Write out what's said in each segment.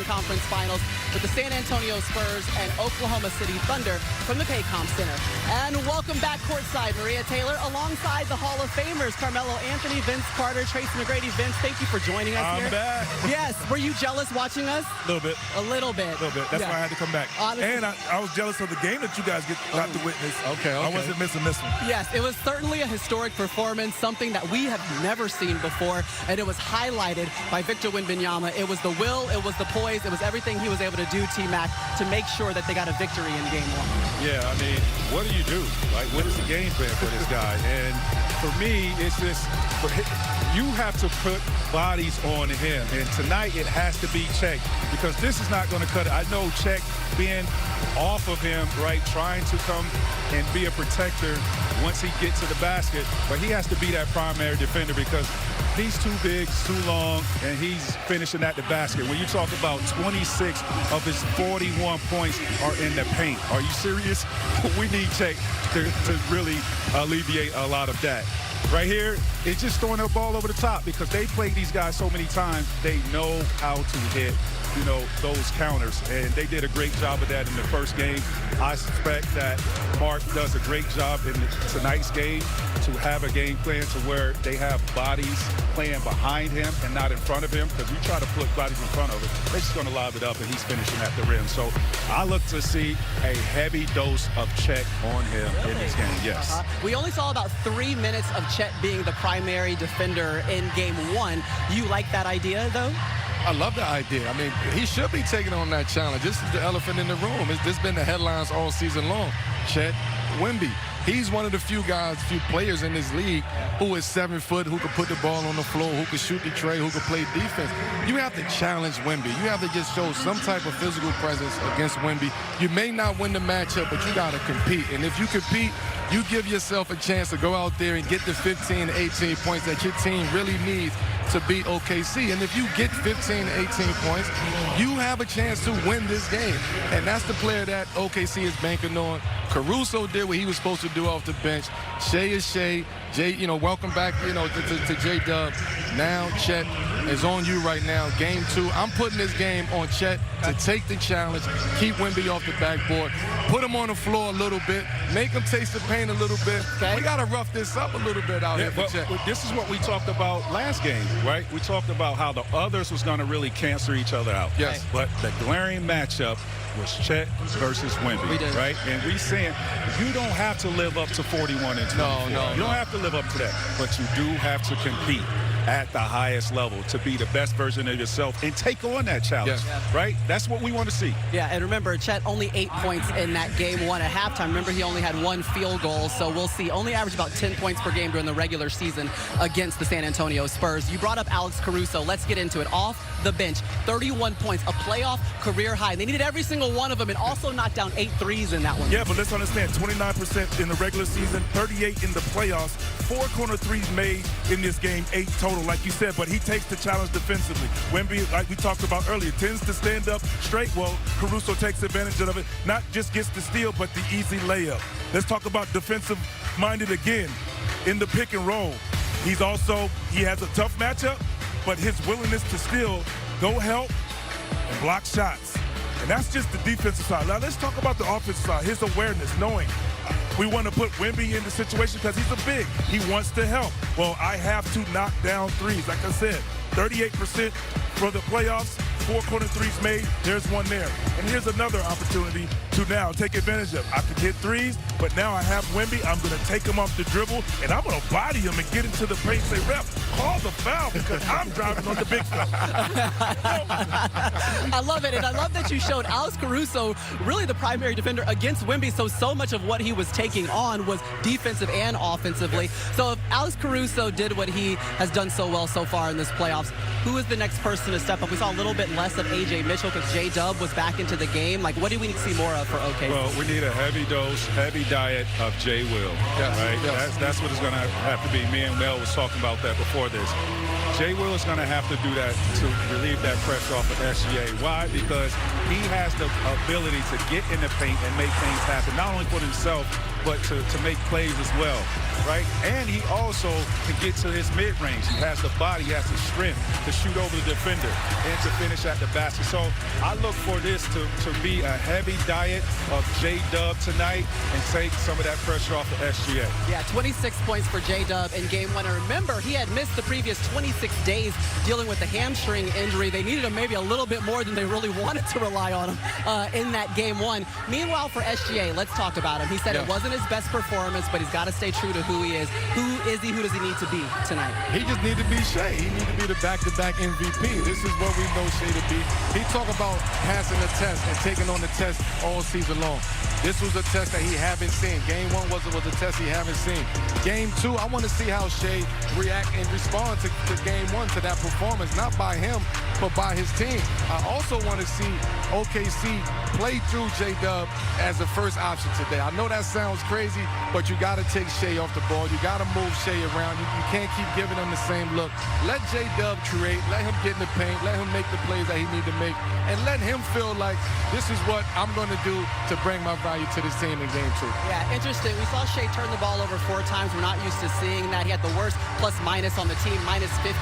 Conference Finals with the San Antonio Spurs and Oklahoma City Thunder from the Paycom Center. And welcome back courtside, Maria Taylor, alongside the Hall of Famers, Carmelo Anthony, Vince Carter, Tracy McGrady. Vince, thank you for joining us here. I'm back. Yes. Were you jealous watching us? A little bit. A little bit. A little bit. That's why I had to come back. Honestly. And I was jealous of the game that you guys got to witness. Okay. I wasn't missing this one. Yes, it was certainly a historic performance, something that we have never seen before, and it was highlighted by Victor Wembanyama. It was the will, it was the poise, it was everything he was able to do, T-Mac, to make sure that they got a victory in Game 1. Yeah, I mean, what do you do? Like, what is the game plan for this guy? And for me, it's just, you have to put bodies on him. And tonight, it has to be Chet, because this is not going to cut it. I know Chet being off of him, right, trying to come and be a protector once he gets to the basket, but he has to be that primary defender because he's too big, too long, and he's finishing at the basket. When you talk about 26 of his 41 points are in the paint, are you serious? We need Chet to really alleviate a lot of that. Right here, it's just throwing the ball over the top because they played these guys so many times, they know how to hit, you know, those counters, and they did a great job of that in the first game. I suspect that Mark does a great job in tonight's game to have a game plan to where they have bodies playing behind him and not in front of him, because you try to put bodies in front of him, they're just going to lob it up and he's finishing at the rim. So I look to see a heavy dose of Chet on him in this game, yes. We only saw about 3 minutes of Chet being the primary defender in Game 1. You like that idea, though? I love the idea. I mean, he should be taking on that challenge. This is the elephant in the room. This has been the headlines all season long. Chet Wemby. He's one of the few players in this league who is 7 foot, who can put the ball on the floor, who can shoot the tray, who can play defense. You have to challenge Wemby. You have to just show some type of physical presence against Wemby. You may not win the matchup, but you got to compete. And if you compete, you give yourself a chance to go out there and get the 15 to 18 points that your team really needs to beat OKC. And if you get 15 to 18 points, you have a chance to win this game. And that's the player that OKC is banking on. Caruso did what he was supposed to do off the bench. Shai is Shai. Jay, you know, welcome back, you know, to J-Dub. Now Chet is on you right now. Game 2. I'm putting this game on Chet to take the challenge, keep Wemby off the backboard, put him on the floor a little bit, make him taste the pain a little bit. We got to rough this up a little bit out here for Chet. This is what we talked about last game, right? We talked about how the others was going to really cancel each other out. Yes. But the glaring matchup was Chet versus Wemby, right? And we saying you don't have to live up to 41 and 24. You don't have to live up to that, but you do have to compete at the highest level to be the best version of yourself and take on that challenge, right? That's what we want to see. Yeah, and remember, Chet only 8 points in that Game 1 at halftime. Remember, he only had 1 field goal, so we'll see. Only averaged about 10 points per game during the regular season against the San Antonio Spurs. You brought up Alex Caruso. Let's get into it. Off the bench, 31 points, a playoff career high. They needed every single one of them and also knocked down 8 threes in that one. Yeah, but let's understand, 29% in the regular season, 38 in the playoffs, 4 corner threes made in this game, 8 total, like you said, but he takes the challenge defensively. Wemby, like we talked about earlier, tends to stand up straight. Well, Caruso takes advantage of it, not just gets the steal, but the easy layup. Let's talk about defensive-minded again in the pick and roll. He has a tough matchup, but his willingness to still go help and block shots. And that's just the defensive side. Now let's talk about the offensive side. His awareness, knowing we want to put Wemby in the situation because he's a big. He wants to help. Well, I have to knock down threes. Like I said, 38% for the playoffs, 4 corner threes made. There's one there. And here's another opportunity to now take advantage of. I could hit threes, but now I have Wemby. I'm going to take him off the dribble, and I'm going to body him and get into the paint and say, ref, call the foul because I'm driving on the big fella. I love it, and I love that you showed Alex Caruso really the primary defender against Wemby, so much of what he was taking on was defensive and offensively. So if Alex Caruso did what he has done so well so far in this playoffs, who is the next person to step up? We saw a little bit less of A.J. Mitchell because J-Dub was back into the game. Like, what do we need to see more of for OKC? Well, we need a heavy dose, heavy diet of J-Will, right? That's what it's going to have to be. Me and Mel was talking about that before this. Jay Will is going to have to do that to relieve that pressure off of SGA. Why? Because he has the ability to get in the paint and make things happen, not only for himself, but to make plays as well, right? And he also can get to his mid-range. He has the body, he has the strength to shoot over the defender and to finish at the basket. So I look for this to be a heavy diet of J-Dub tonight and take some of that pressure off of SGA. Yeah, 26 points for J-Dub in game one. And remember, he had missed the previous 26 days dealing with the hamstring injury. They needed him maybe a little bit more than they really wanted to rely on him in that game one. Meanwhile, for SGA, let's talk about him. He said it wasn't his best performance, but he's got to stay true to who he is. Who is he? Who does he need to be tonight? He just need to be Shai. He need to be the back-to-back MVP. This is what we know Shai to be. He talk about passing the test and taking on the test all season long. This was a test that he haven't seen. Game one was a test he haven't seen. Game two, I want to see how Shai react and respond to game one, to that performance, not by him, but by his team. I also want to see OKC play through J-Dub as the first option today. I know that sounds crazy, but you got to take Shai off the ball. You got to move Shai around. You can't keep giving him the same look. Let J-Dub create. Let him get in the paint. Let him make the plays that he need to make. And let him feel like this is what I'm going to do to bring my value to this team in game two. Yeah, interesting. We saw Shai turn the ball over 4 times. We're not used to seeing that. He had the worst plus-minus on the team, minus 15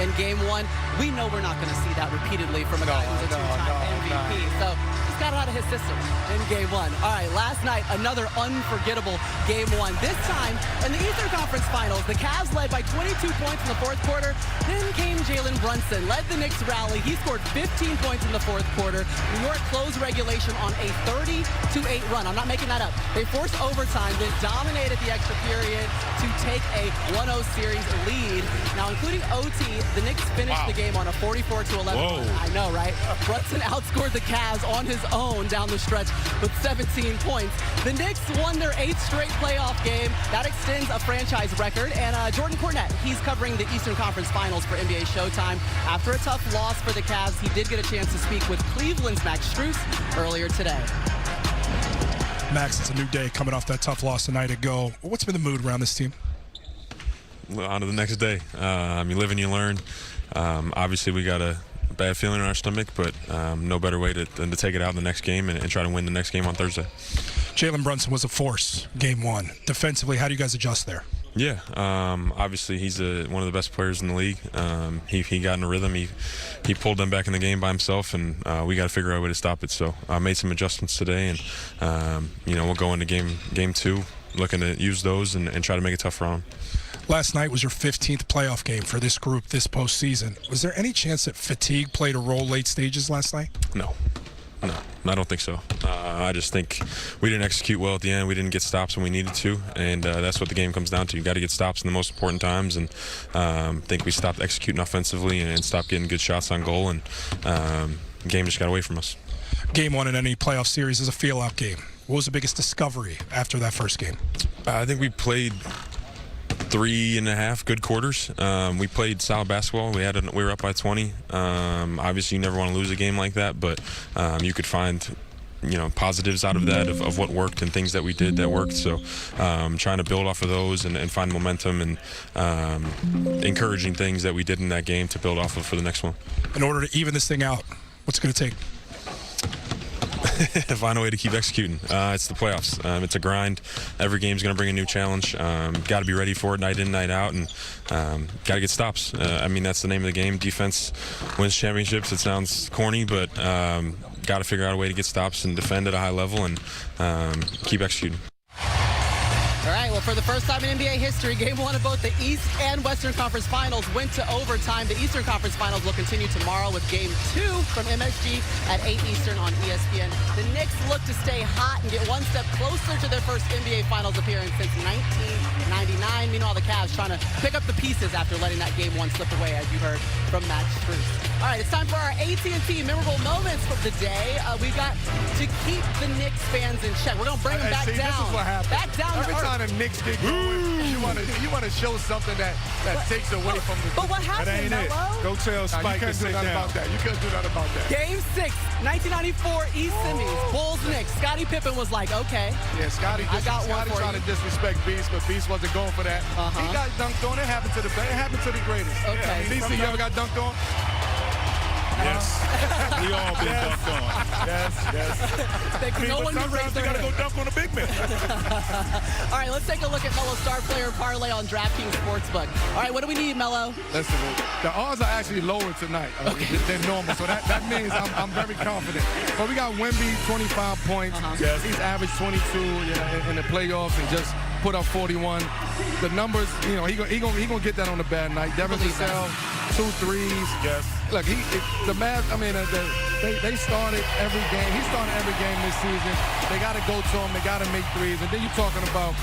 in game one. We know we're not going to see that repeatedly from a guy who's a two-time MVP. So he's got it out of his system in game one. All right, last night, another unforgettable game one. This time, in the Eastern Conference Finals, the Cavs led by 22 points in the fourth quarter. Then came Jalen Brunson, led the Knicks rally. He scored 15 points in the fourth quarter. New York closed regulation on a 30-8 run. I'm not making that up. They forced overtime, then dominated the extra period to take a 1-0 series lead. Now, including OT, the Knicks finished the game on a 44-11 run. I know, right? Brunson outscored the Cavs on his own down the stretch with 17 points. The Knicks won their 8th straight playoff game. That extends a franchise record. And Jordan Cornette, he's covering the Eastern Conference Finals for NBA Showtime. After a tough loss for the Cavs, he did get a chance to speak with Cleveland's Max Strus earlier today. Max, it's a new day coming off that tough loss a night ago. What's been the mood around this team? On to the next day. You live and you learn. Obviously, we got a bad feeling in our stomach, but no better way than to take it out in the next game and try to win the next game on Thursday. Jalen Brunson was a force game one. Defensively, how do you guys adjust there? Yeah, obviously he's one of the best players in the league. He got in a rhythm. He pulled them back in the game by himself, and we got to figure out a way to stop it. So I made some adjustments today, and we'll go into game two looking to use those and try to make it tough for him. Last night was your 15th playoff game for this group this postseason. Was there any chance that fatigue played a role late stages last night? No, I don't think so. I just think we didn't execute well at the end. We didn't get stops when we needed to, and that's what the game comes down to. You got to get stops in the most important times, and I think we stopped executing offensively and stopped getting good shots on goal, and the game just got away from us. Game one in any playoff series is a feel-out game. What was the biggest discovery after that first game? I think we played 3.5 good quarters. We played solid basketball. We were up by 20. Obviously, you never want to lose a game like that, but you could find positives out of that, of what worked and things that we did that worked. So trying to build off of those and find momentum and encouraging things that we did in that game to build off of for the next one. In order to even this thing out, what's it going to take? Find a way to keep executing. It's the playoffs. It's a grind. Every game's going to bring a new challenge. Got to be ready for it night in, night out, and got to get stops. That's the name of the game. Defense wins championships. It sounds corny, but got to figure out a way to get stops and defend at a high level and keep executing. All right, well, for the first time in NBA history, game one of both the East and Western Conference Finals went to overtime. The Eastern Conference Finals will continue tomorrow with game 2 from MSG at 8 Eastern on ESPN. The Knicks look to stay hot and get one step closer to their first NBA Finals appearance since 1999. Meanwhile, the Cavs trying to pick up the pieces after letting that game one slip away, as you heard from Max Strus. All right, it's time for our AT&T memorable moments of the day. We got to keep the Knicks fans in check. We're going to bring them back down. This is what happens. Back down to Every earth. time the Knicks Knicks get going, you want to show something that takes away from the. But what That happened, ain't it. Melo? Go tell Nah, you Spike to can't do sit nothing down. about that. You couldn't do nothing about that. Game 6, 1994, East Simmies, Bulls Knicks. Scottie Pippen was like, okay. Yeah, Scotty got one for tried you. to disrespect Beast, but Beast wasn't going for that. He got dunked on. It happened to the best. It happened to the greatest. Okay. DC, you ever got dunked on? Yes. We all been dunked on. Yes. Thank you. No But one can raise sometimes you their got to hand. go dunk on a big man. All right, let's take a look at Melo's star player parlay on DraftKings Sportsbook. All right, what do we need, Melo? Listen, the odds are actually lower tonight than normal, so that means I'm very confident. But we got Wemby, 25 points. Yes. He's averaged 22 in the playoffs and just put up 41. The numbers, he gonna get that on a bad night. Devin Vassell, 2 threes. Yes. Look, the Mavs. I mean, they started every game. He started every game this season. They got to go to him. They got to make threes. And then you're talking about